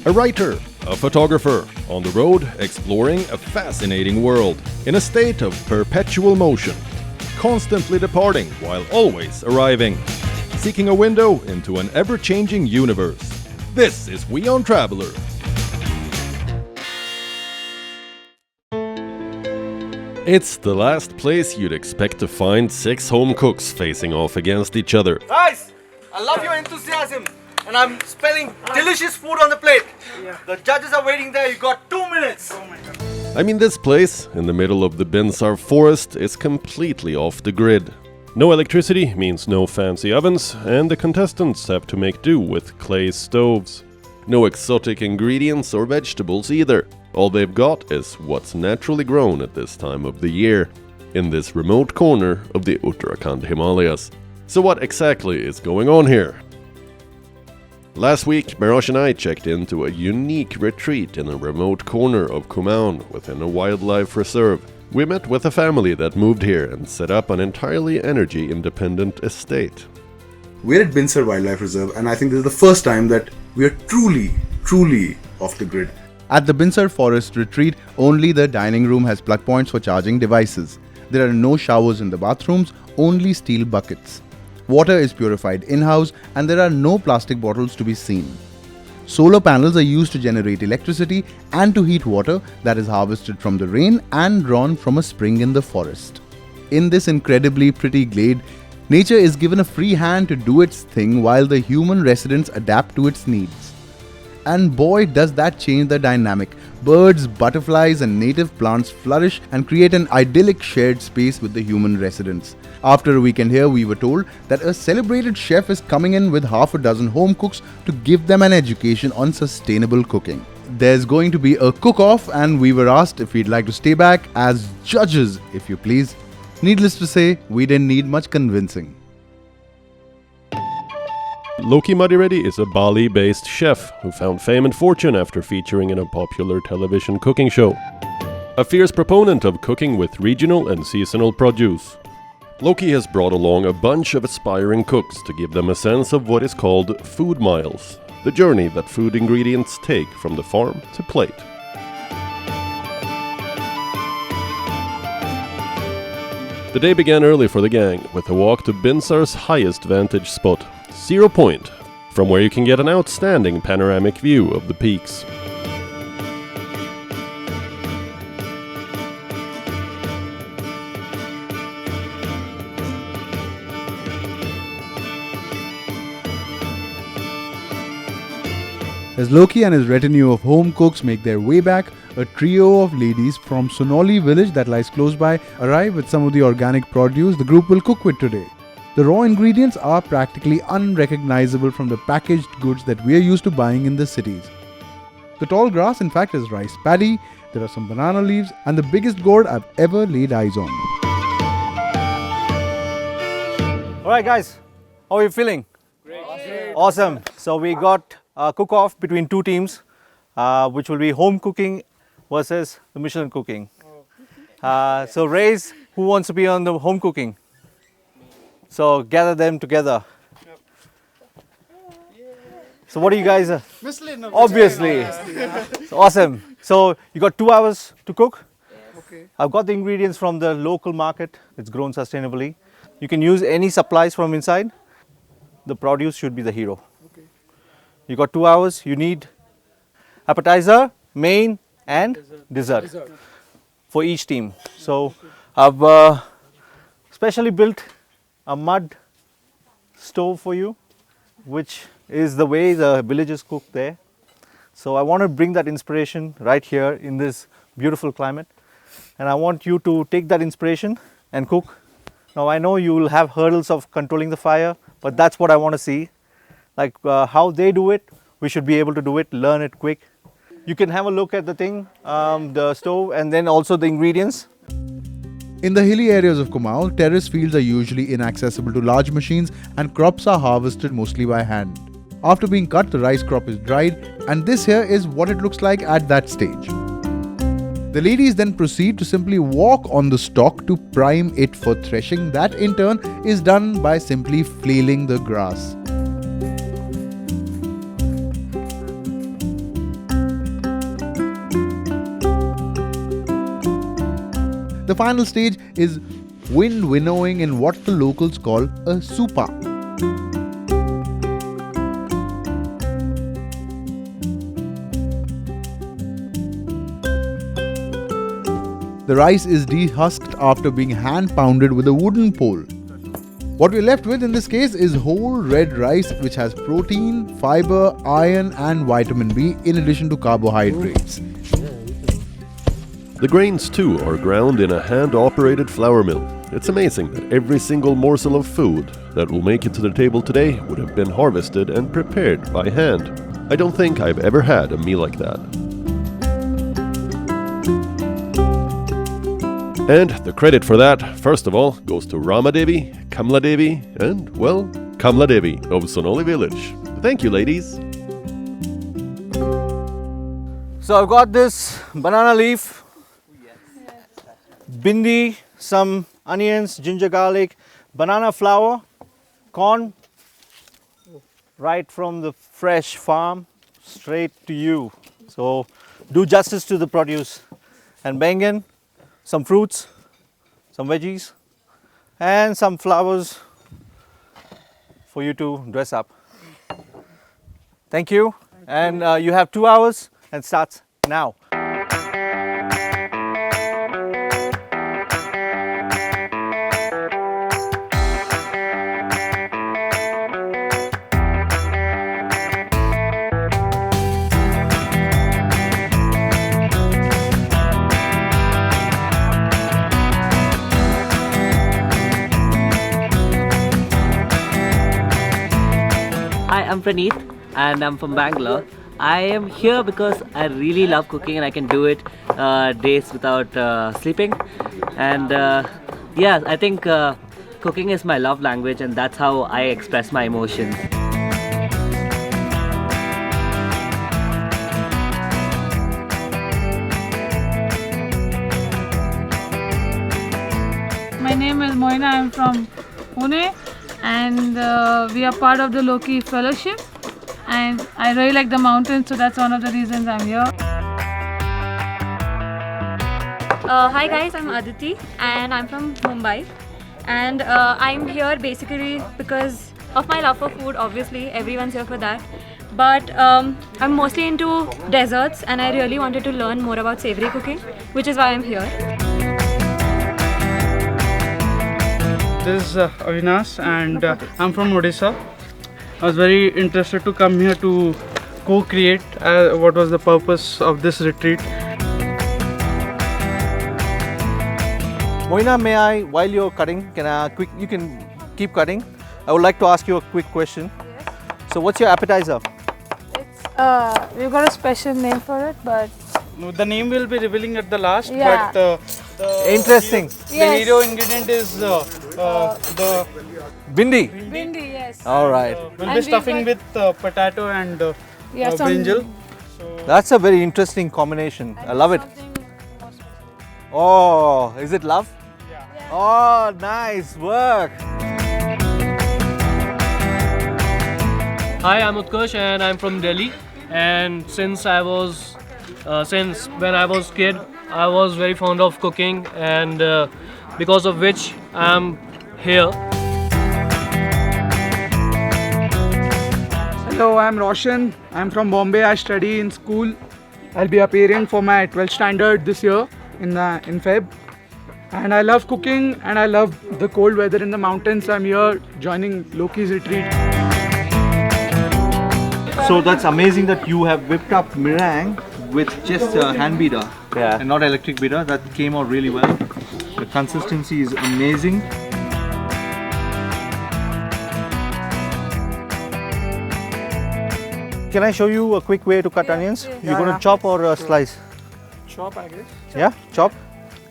A writer, a photographer, on the road exploring a fascinating world in a state of perpetual motion, constantly departing while always arriving, seeking a window into an ever-changing universe. This is Wion Traveler. It's the last place you'd expect to find 6 home cooks facing off against each other. Guys, I love your enthusiasm. And I'm spelling delicious food on the plate. Yeah. The judges are waiting there. You got 2 minutes. Oh my God. I mean, this place, in the middle of the Binsar Forest, is completely off the grid. No electricity means no fancy ovens, and the contestants have to make do with clay stoves. No exotic ingredients or vegetables either. All they've got is what's naturally grown at this time of the year, in this remote corner of the Uttarakhand Himalayas. So what exactly is going on here? Last week, Meraj and I checked into a unique retreat in a remote corner of Gourmand within a wildlife reserve. We met with a family that moved here and set up an entirely energy-independent estate. We're at Binsar Wildlife Reserve, and I think this is the first time that we are truly off the grid. At the Binsar Forest Retreat, only the dining room has plug points for charging devices. There are no showers in the bathrooms, only steel buckets. Water is purified in-house and there are no plastic bottles to be seen. Solar panels are used to generate electricity and to heat water that is harvested from the rain and drawn from a spring in the forest. In this incredibly pretty glade, nature is given a free hand to do its thing while the human residents adapt to its needs. And boy, does that change the dynamic. Birds, butterflies and native plants flourish and create an idyllic shared space with the human residents. After a weekend here, we were told that a celebrated chef is coming in with half a dozen home cooks to give them an education on sustainable cooking. There's going to be a cook-off and we were asked if we'd like to stay back as judges, if you please. Needless to say, we didn't need much convincing. Loki Madireddy is a Bali-based chef who found fame and fortune after featuring in a popular television cooking show. A fierce proponent of cooking with regional and seasonal produce, Loki has brought along a bunch of aspiring cooks to give them a sense of what is called food miles, the journey that food ingredients take from the farm to plate. The day began early for the gang with a walk to Binsar's highest vantage spot, 0 Point, from where you can get an outstanding panoramic view of the peaks. As Loki and his retinue of home cooks make their way back, a trio of ladies from Sonoli village that lies close by arrive with some of the organic produce the group will cook with today. The raw ingredients are practically unrecognizable from the packaged goods that we are used to buying in the cities. The tall grass in fact is rice paddy, there are some banana leaves and the biggest gourd I've ever laid eyes on. Alright guys, how are you feeling? Great. Awesome. So we got a cook-off between 2 teams, which will be home cooking versus the Michelin cooking. So raise who wants to be on the home cooking. So gather them together. So what do you guys? Obviously. So awesome. So you got 2 hours to cook. Okay. I've got the ingredients from the local market. It's grown sustainably. You can use any supplies from inside. The produce should be the hero. Okay. You got 2 hours. You need appetizer, main and dessert for each team. So I've specially built a mud stove for you, which is the way the villagers cook there. So I want to bring that inspiration right here in this beautiful climate, and I want you to take that inspiration and cook. Now I know you will have hurdles of controlling the fire, but that's what I want to see. Like how they do it, we should be able to do it, learn it quick. You can have a look at the thing, the stove, and then also the ingredients. In the hilly areas of Kumaon, terrace fields are usually inaccessible to large machines and crops are harvested mostly by hand. After being cut, the rice crop is dried, and this here is what it looks like at that stage. The ladies then proceed to simply walk on the stalk to prime it for threshing. That in turn is done by simply flailing the grass. The final stage is wind winnowing in what the locals call a supa. The rice is dehusked after being hand pounded with a wooden pole. What we're left with in this case is whole red rice, which has protein, fiber, iron and vitamin B in addition to carbohydrates. The grains too are ground in a hand-operated flour mill. It's amazing that every single morsel of food that will make it to the table today would have been harvested and prepared by hand. I don't think I've ever had a meal like that. And the credit for that, first of all, goes to Ramadevi, Kamladevi, and, well, Kamladevi of Sonoli village. Thank you, ladies. So I've got this banana leaf, bindi, some onions, ginger garlic, banana flour, corn, right from the fresh farm, straight to you. So do justice to the produce. And bengan, some fruits, some veggies, and some flowers for you to dress up. Thank you. And you have 2 hours and starts now. Hi, I'm Praneeth and I'm from Bangalore. I am here because I really love cooking and I can do it days without sleeping. And yeah, I think cooking is my love language and that's how I express my emotions. My name is Moina, I'm from Pune and we are part of the Loki Fellowship and I really like the mountains, so that's one of the reasons I'm here. Hi guys, I'm Aditi and I'm from Mumbai and I'm here basically because of my love for food. Obviously everyone's here for that, but I'm mostly into desserts and I really wanted to learn more about savory cooking, which is why I'm here. This is Avinash and I'm from Odisha. I was very interested to come here to co-create what was the purpose of this retreat. Moina, may I, while you're cutting, you can keep cutting. I would like to ask you a quick question. So what's your appetizer? We've got a special name for it, but The name will be revealing at the last, Yeah. but Interesting. the hero ingredient is the Bindi. bindi, yes. All right. we'll And be we stuffing got- with potato and Yeah, some- brinjal. That's a very interesting combination. I love it. Oh, is it love? Yeah. Oh, nice work. Hi, I'm Utkarsh and I'm from Delhi. And since when I was kid, I was very fond of cooking, and because of which I'm here. Hello, I'm Roshan. I'm from Bombay. I study in school. I'll be appearing for my 12th standard this year in Feb. And I love cooking and I love the cold weather in the mountains. I'm here joining Loki's retreat. So that's amazing that you have whipped up meringue with just hand beater and not electric beater. That came out really well. The consistency is amazing. Can I show you a quick way to cut onions? You're going to chop or slice? Chop, I guess. Yeah, chop.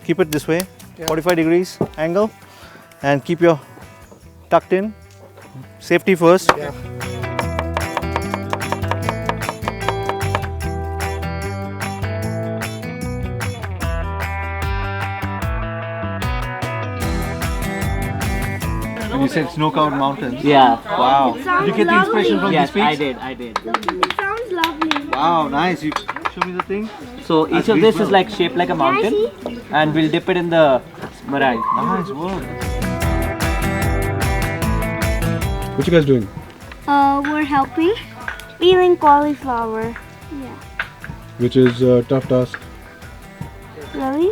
Keep it this way, 45 degrees angle, and keep your tucked in. Safety first. And you said snow-covered mountains. Yeah. Wow. Did you get the inspiration from Yes, this speech? I did. It sounds lovely. Wow, nice. Show me the thing. So each of this is like shaped like a mountain, and we'll dip it in the meringue. Nice work. What you guys doing? We're helping peeling cauliflower. Yeah. Which is a tough task. Really?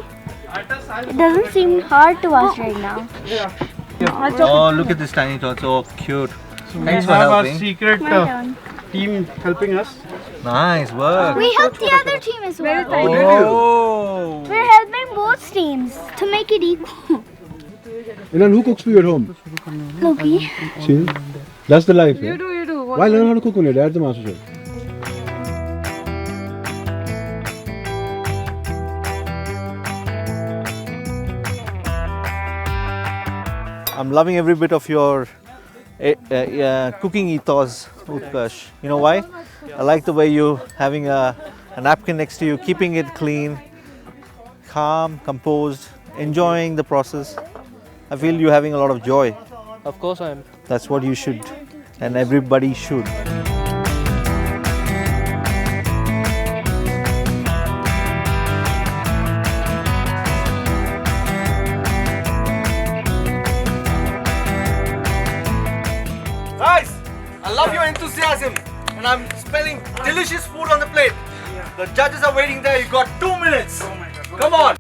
It doesn't seem hard to us right now. Oh, look at this tiny tot. So cute. Thanks for We have helping. our secret Well done. team helping us. Nice work. We helped the other team as well. Oh. We're helping both teams to make it equal. And who cooks for you at home? Loki. See? That's the life. You do. Why learn how to cook when your dad's the master chef? I'm loving every bit of your cooking ethos, UTKARSH. You know why? I like the way you're having a napkin next to you, keeping it clean, calm, composed, enjoying the process. I feel you're having a lot of joy. Of course I am. That's what you should, and everybody should. Guys, I love your enthusiasm, and I'm smelling delicious food on the plate. The judges are waiting there. You got 2 minutes. Come on.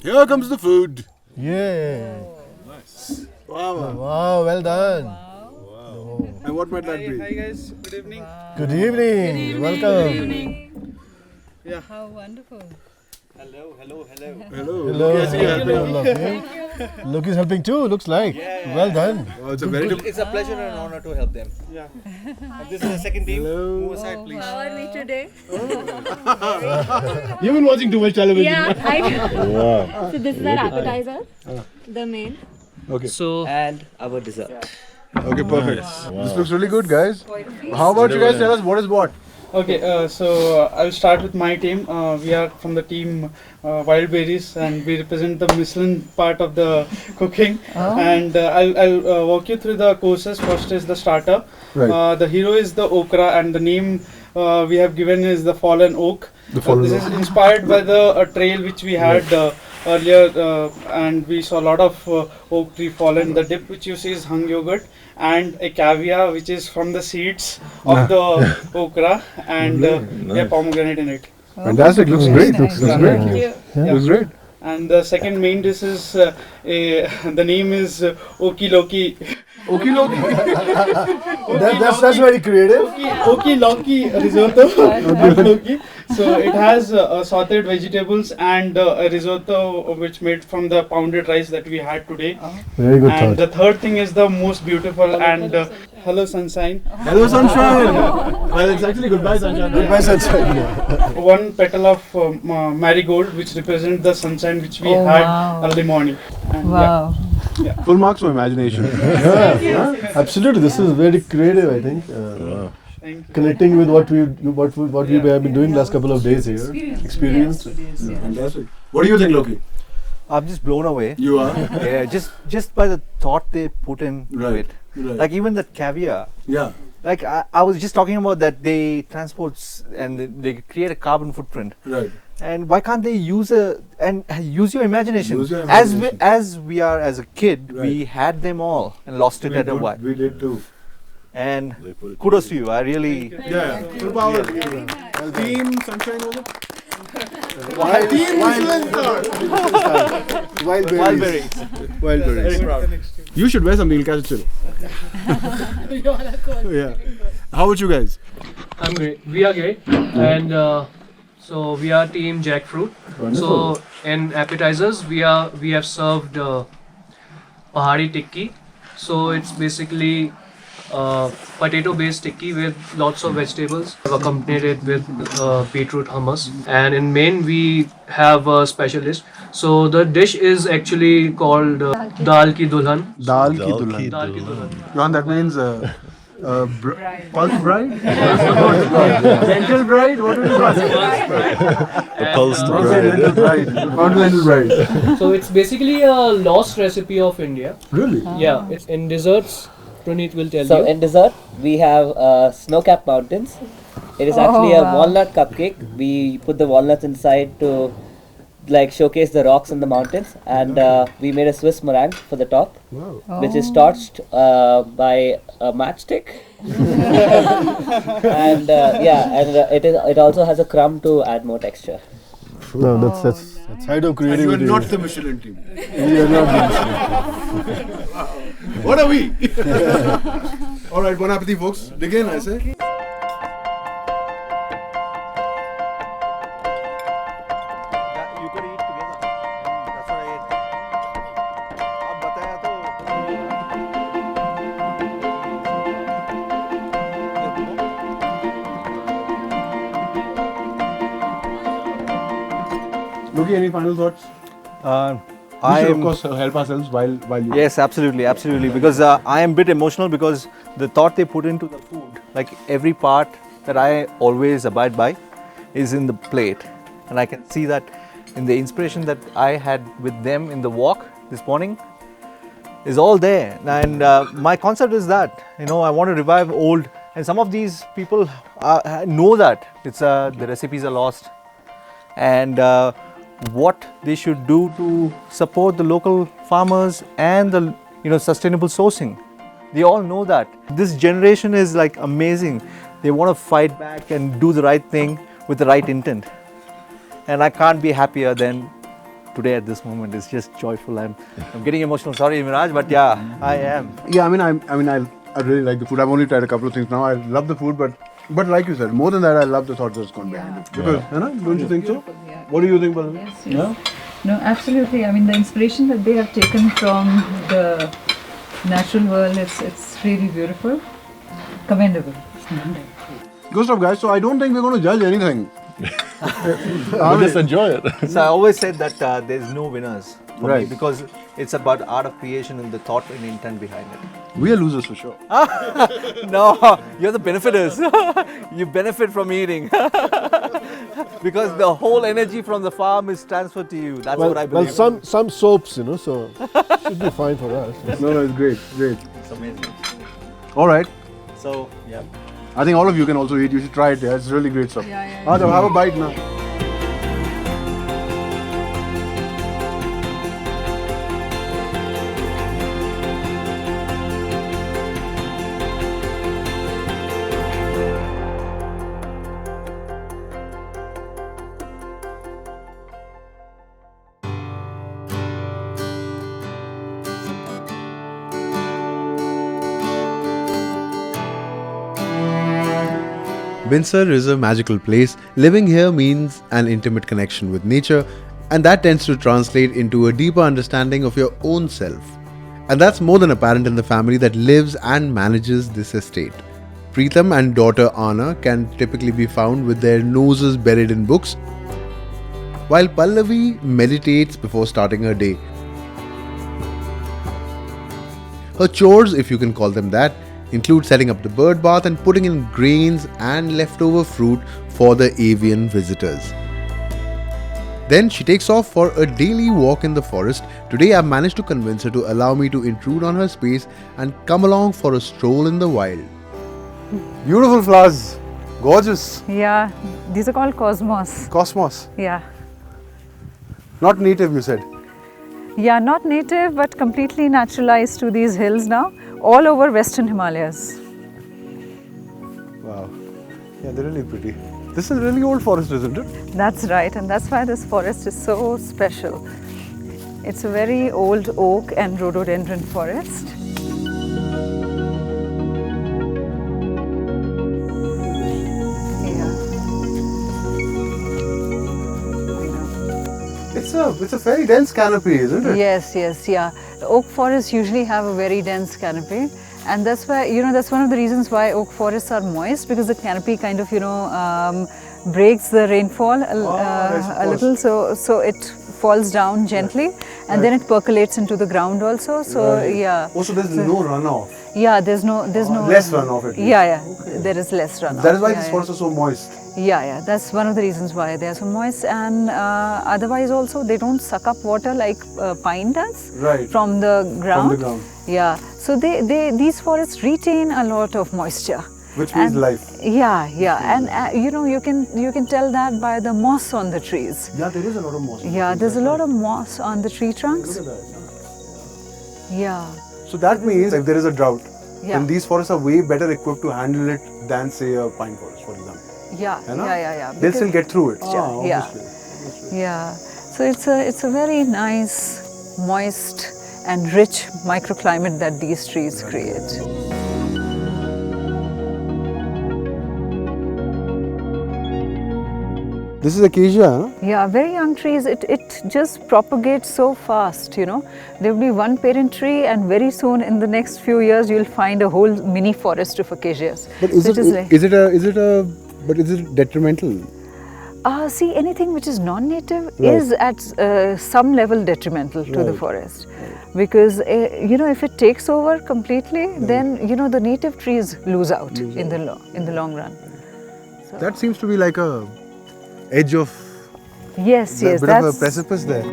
Here comes the food. Yeah. Nice. Wow. Wow, well done. Wow. And what might that be? Hi guys, good evening. Good evening. Welcome. Good evening. Yeah. How wonderful. Hello. Hello. Yes, you have been. Loki. Loki's helping too, looks like. Well done. Wow, it's a very It's a pleasure and an honor to help them. Yeah. And this is the second team. Move aside, please. How are we today? You've been watching too much television. Yeah, I do. Wow. So this is our appetizer, the main. Okay. So and our dessert. Okay, perfect. This looks really good, guys. How about you guys tell us what is what? Okay, so I'll start with my team. We are from the team WILDBERRIES, and we represent the Michelin part of the cooking. And I'll walk you through the courses. First is the starter. Right. The hero is the okra, and the name we have given is the fallen oak. This is inspired by the trail which we had earlier, and we saw a lot of oak tree fallen. The dip which you see is hung yogurt, and a caviar which is from the seeds of the okra, and we have pomegranate in it. Fantastic. Looks great. Looks great. Looks great. And the second main dish is the name is Oki Loki. Oki Loki. That's very creative. Oki Loki risotto. Loki. So it has sauteed vegetables and a risotto which made from the pounded rice that we had today. Very good And thought. the third thing is the most beautiful and hello sunshine. Hello, sunshine. Well, it's actually goodbye, sunshine. Goodbye, sunshine. One petal of marigold which represents the sunshine which we had early morning. And Wow. Full marks for imagination. Yeah, absolutely. This is very creative, I think. Connecting with what we have been doing last couple of days here. Experience. Fantastic. What do you think, Loki? I'm just blown away. You are? Yeah, just by the thought they put in Right. it. Like even that caviar. Yeah. Like I was just talking about that they transport and they create a carbon footprint. Right. And why can't they use use your imagination? Use your imagination. As we are as a kid, Right. we had them all and lost it at a while. We did too. And kudos to you. I really. Yeah. Full power. Team sunshine was it? Wildberries. Wildberries. You should wear something. You'll catch a chill. Yeah. How about you guys? I'm great. We are great, and so we are team JACKFRUIT. Wonderful. So in appetizers, we have served Pahadi tikki, So it's basically potato-based tikki with lots of vegetables. I've accompanied it with beetroot hummus. And in main, we have a specialist. So the dish is actually called Dal Ki Dulhan. Dal Ki Dulhan. Dal Ki Dulhan. Johan, that means pulse bride? Gentle bride? What is it? Pulse bride. Continental bride. So it's basically a lost recipe of India. Really? Yeah, it's in desserts. Praneeth will tell So you. in dessert, we have snow-capped mountains. It is actually a walnut cupcake. We put the walnuts inside to like showcase the rocks and the mountains, and we made a Swiss meringue for the top, which is torched by a matchstick. And it also has a crumb to add more texture. No, that's height of creativity. And you are not the Michelin team. We are not the Michelin team. What are we? Alright, bon appetit folks. Dig in, I say. You could eat together. That's what I ate. अब बताया तो Loki, any final thoughts? We should of course help ourselves while you. Yes, absolutely. Because I am a bit emotional because the thought they put into the food, like every part that I always abide by, is in the plate, and I can see that in the inspiration that I had with them in the walk this morning is all there. And my concept is that I want to revive old, and some of these people know that it's the recipes are lost, and what they should do to support the local farmers and the sustainable sourcing. They all know that. This generation is like amazing. They want to fight back and do the right thing with the right intent. And I can't be happier than today at this moment. It's just joyful. I'm getting emotional. Sorry, Meraj, but yeah, I am. Yeah, I really like the food. I've only tried a couple of things now. I love the food, but like you said, more than that, I love the thought that's gone behind it. Because, don't you think so? Yeah. What do you think, Balaji? Yes. Yeah? No, absolutely. I mean, the inspiration that they have taken from the natural world, it's really beautiful, commendable. Good stuff, guys. So I don't think we're going to judge anything. We'll just enjoy it. So I always said that there's no winners for me Right. because it's about art of creation and the thought and intent behind it. We are losers for sure. No, you're the benefiters. You benefit from eating. Because the whole energy from the farm is transferred to you. That's what I believe. Well, some soaps, so should be fine for us. No, it's great. It's amazing. All right. So, yeah. I think all of you can also eat. You should try it. Yeah, it's really great stuff. Yeah. Adam, have a bite now. Binsar is a magical place. Living here means an intimate connection with nature, and that tends to translate into a deeper understanding of your own self. And that's more than apparent in the family that lives and manages this estate. Preetham and daughter Anna can typically be found with their noses buried in books, while Pallavi meditates before starting her day. Her chores, if you can call them that, include setting up the bird bath and putting in grains and leftover fruit for the avian visitors. Then she takes off for a daily walk in the forest. Today I've managed to convince her to allow me to intrude on her space and come along for a stroll in the wild. Beautiful flowers. Gorgeous. Yeah, these are called cosmos. Cosmos. Yeah. Not native, you said. Yeah, not native but completely naturalized to these hills now, all over Western Himalayas. Wow. Yeah, they're really pretty. This is a really old forest, isn't it? That's right, and that's why this forest is so special. It's a very old oak and rhododendron forest. It's a very dense canopy, isn't it? Yes, yeah. The oak forests usually have a very dense canopy, and that's why, that's one of the reasons why oak forests are moist, because the canopy kind of, breaks the rainfall a little, so it falls down gently, and then it percolates into the ground also. So yeah. Also, there's no runoff. Yeah, there's no less runoff at least. Yeah, there is less runoff. That is why these forests are so moist. Yeah, that's one of the reasons why they are so moist, and otherwise also they don't suck up water like pine does from the ground. From the ground. Yeah, so these forests retain a lot of moisture. Which means life. Yeah, and you can tell that by the moss on the trees. Yeah, there is a lot of moss. Yeah, there's a lot of moss on the tree trunks. Look at that. Yeah. So that means if there is a drought, Yeah. then these forests are way better equipped to handle it than say a pine forest, for example. Yeah. They'll still get through it. Yeah. Yeah. So it's a very nice, moist and rich microclimate that these trees create. This is acacia, huh? Yeah, very young trees, it just propagates so fast, There will be one parent tree, and very soon in the next few years you'll find a whole mini forest of acacias. But is it detrimental? See, anything which is non-native is at some level detrimental to the forest, because if it takes over completely, then the native trees lose out in the long run. So. That seems to be like a edge of yes, bit of a precipice there.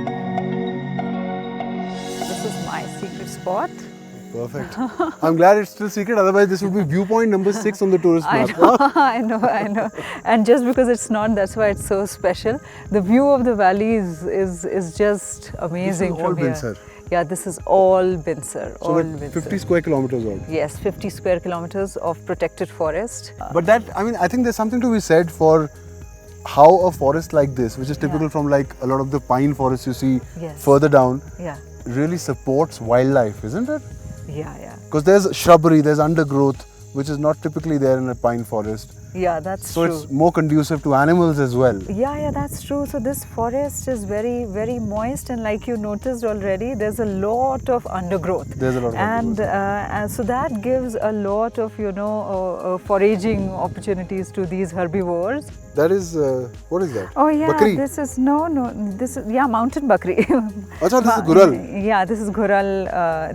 This is my secret spot. Perfect. I'm glad it's still secret, otherwise this would be viewpoint number 6 on the tourist map. I know. And just because it's not, that's why it's so special. The view of the valley is just amazing from here. Binsar. Yeah, this is all Binsar. So Binsar. 50 square kilometers odd. Yes, 50 square kilometers of protected forest. But I think there's something to be said for how a forest like this, which is typical from like a lot of the pine forests you see further down, really supports wildlife, isn't it? Yeah. Because there's shrubbery, there's undergrowth, which is not typically there in a pine forest. Yeah, that's true. So it's more conducive to animals as well. Yeah, that's true. So this forest is very, very moist, and like you noticed already, there's a lot of undergrowth. There's a lot of undergrowth. And so that gives a lot of, foraging opportunities to these herbivores. That is, what is that? Oh yeah, Bakri. this is, this is mountain bakri. Achha, this is gural. Yeah, this is gural,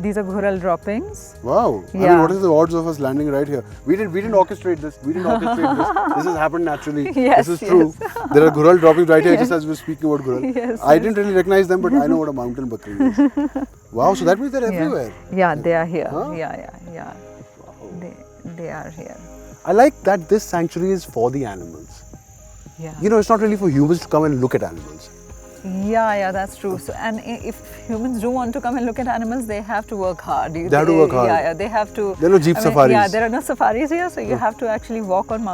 these are gural droppings. Wow. Yeah. I mean, what is the odds of us landing right here? We didn't orchestrate this. This has happened naturally. Yes, this is true. There are gural droppings right here, just as we were speaking about gural. Yes, I didn't really recognize them, but I know what a mountain bakri is. Wow, so that means they're everywhere. Yeah, they are here. Huh? Yeah. They are here. I like that this sanctuary is for the animals. Yeah. It's not really for humans to come and look at animals. Yeah, that's true. So, and if humans do want to come and look at animals, they have to work hard. They have to work hard. Yeah, they have to. There are no jeep safaris. Yeah, there are no safaris here, so you have to actually walk on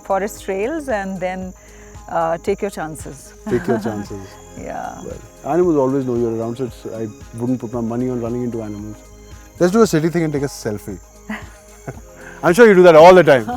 forest trails, and then take your chances. Take your chances. Yeah. Well, animals always know you're around, so I wouldn't put my money on running into animals. Let's do a silly thing and take a selfie. I'm sure you do that all the time.